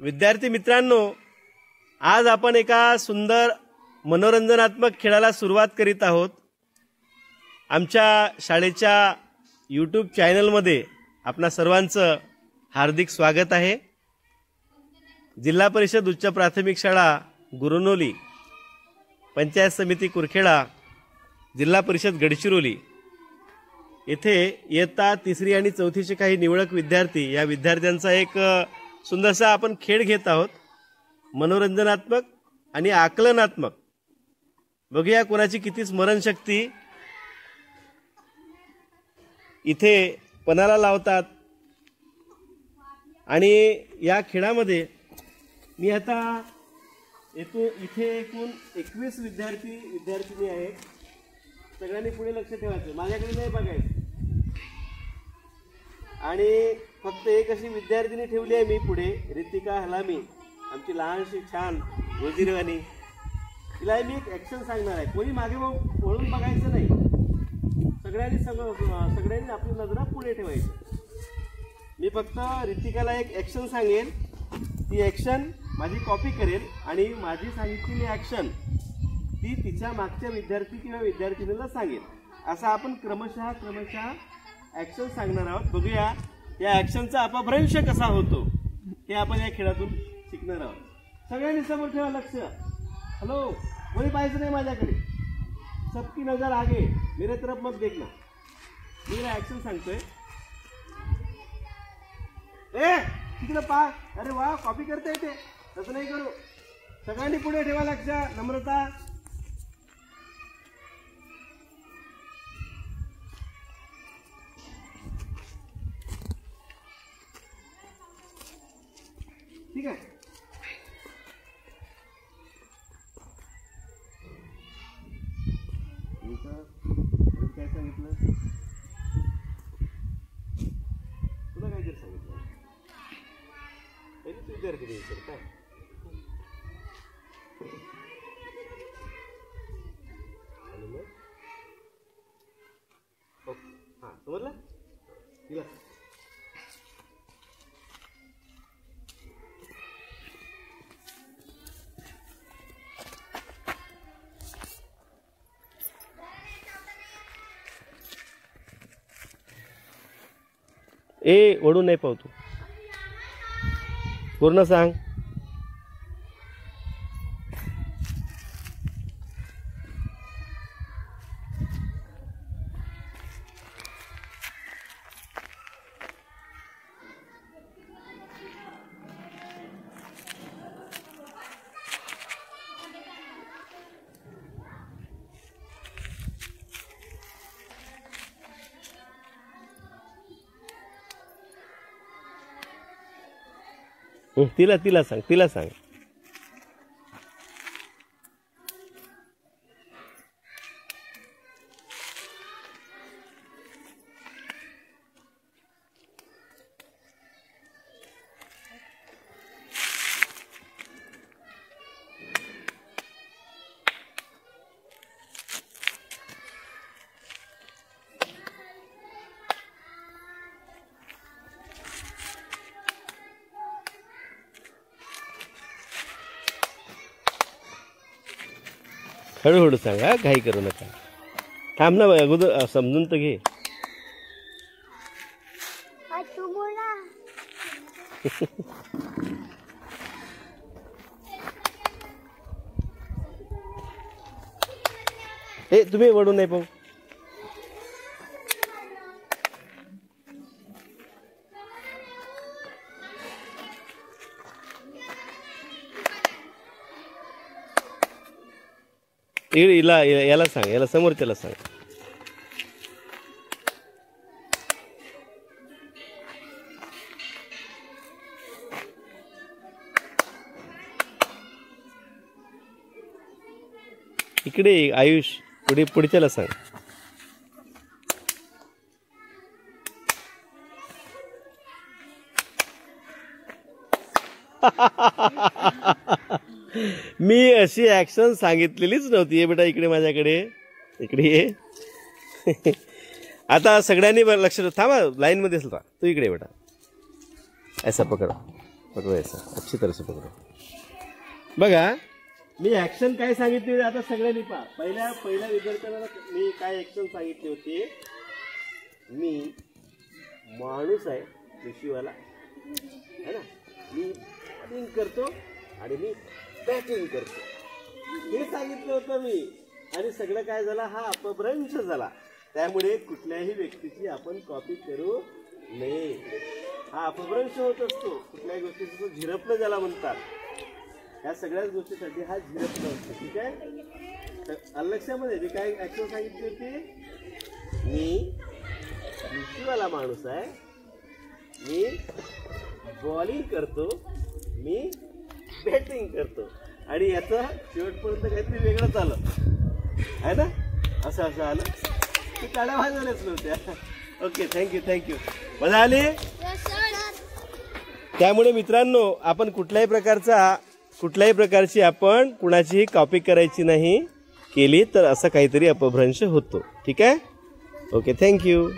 विद्यार्थी मित्रांनो, आज आपण एका सुंदर मनोरंजनात्मक खेळाला सुरुवात करीत आहोत। आमच्या शाळेच्या यूट्यूब चॅनलमध्ये आपणा सर्वांचं हार्दिक स्वागत आहे। जिल्हा परिषद उच्च प्राथमिक शाळा गुरुनोली, पंचायत समिती कुरखेडा, जिल्हा परिषद गडचिरोली येथे इयत्ता 3री आणि 4थीचे काही निवडक विद्यार्थी, या विद्यार्थ्यांचा एक सुंदरसा आपण खेळ घेत आहोत, मनोरंजनात्मक आणि आकलनात्मक। बघूया कोणाची किती स्मरणशक्ती इथे पणाला लावतात। आणि या खेळामध्ये मी आता इथे एकूण 21 विद्यार्थिनी आहेत। सगळ्यांनी पुढे लक्ष ठेवायचं, माझ्याकडे नाही बघायचं। आणि फक्त एक अशी विद्यार्थिनी ठेवली आहे मी पुढे, रितिका हलामी, आमची लहानशी छान रोजीरवाणी। तिला मी एक ॲक्शन सांगणार आहे, कोणी मागे वळून बघायचं नाही। सगळ्यांनी आपली नजरा पुढे ठेवायची। मी फक्त रितिकाला एक ॲक्शन सांगेन, ती ॲक्शन माझी कॉपी करेल आणि माझी सांगितलेली ॲक्शन ती तिच्या मागच्या विद्यार्थी किंवा विद्यार्थिनीला सांगेल। असा आपण क्रमशः ॲक्शन सांगणार आहोत। बघूया या ॲक्शनचा अपभ्रंश कसा होतो हे आपण या खेळातून शिकणार आहोत। सगळ्यांनी समोर ठेवा लक्ष। हॅलो, कोणी पाहायचं नाही माझ्याकडे, सबकी नजर आगे, मेरे तरफ मत देखना। मी ॲक्शन सांगतोय, तिकडे पा, अरे वा, कॉपी करता येते, तसं नाही करू। सगळ्यांनी पुढे ठेवा लक्ष, नम्रता। ठीक आहे, काय सांगितलं तुला, काय सांगितलं पहिले तू विद्यार्थी विचार काय। आणि मग हां समजलं तिला। वडू नाही पावतो, पूर्ण सांग। तिला सांग। हळूहळू सांगा, घाई करू नका। थांब ना, अगोदर समजून तर घे। तुम्ही वडू नाही पाहू। याला सांग, याला समोरच्याला सांग। इकडे आयुष, पुढच्याला सांग। मी अशी ॲक्शन सांगितलेलीच नव्हती। ये बेटा इकडे, माझ्याकडे इकडे ये। आता सगळ्यांनी लक्ष थांबा, लाईन मध्ये असला तू इकडे बेटा, ऐसा पकड़, पकडो ऐसा अच्छी तरह से पकडो. बघा मी ऍक्शन काय सांगितली होती आता सगळ्यांनी पहा. पहिल्या विद्यार्थ्यांना मी काय ऍक्शन सांगितली होती. मी माणूस आहे कृषीवाला है ना. मी बॉलिंग करतो आणि मी बॅटिंग करतो हे सांगितलं होतं मी. आणि सगळं काय झालं हा अपभ्रंश झाला. त्यामुळे कुठल्याही व्यक्तीची आपण कॉपी करू नये. हा अपभ्रंश होत असतो कुठल्याही गोष्टीचा. तो झिरपणं ज्याला म्हणतात. या सगळ्याच गोष्टीसाठी हा झिरपणं असतो. ठीक आहे. तर लक्षामध्ये मी काय ऍक्शन सांगितली होती. मी कृषीवाला माणूस आहे. मी बॉलिंग करतो. मी बॅटिंग करतो. आणि याचं शेवटपर्यंत काहीतरी वेगळंच आलं आहे ना. असं आलं की टाळ्या वाजवल्याच नव्हत्या. Okay thank you. मजा आली. त्यामुळे मित्रांनो आपण कुठल्याही प्रकारची आपण कुणाचीही कॉपी करायची नाही. केली तर असं काहीतरी अपभ्रंश होतो. ठीक आहे. Okay thank you.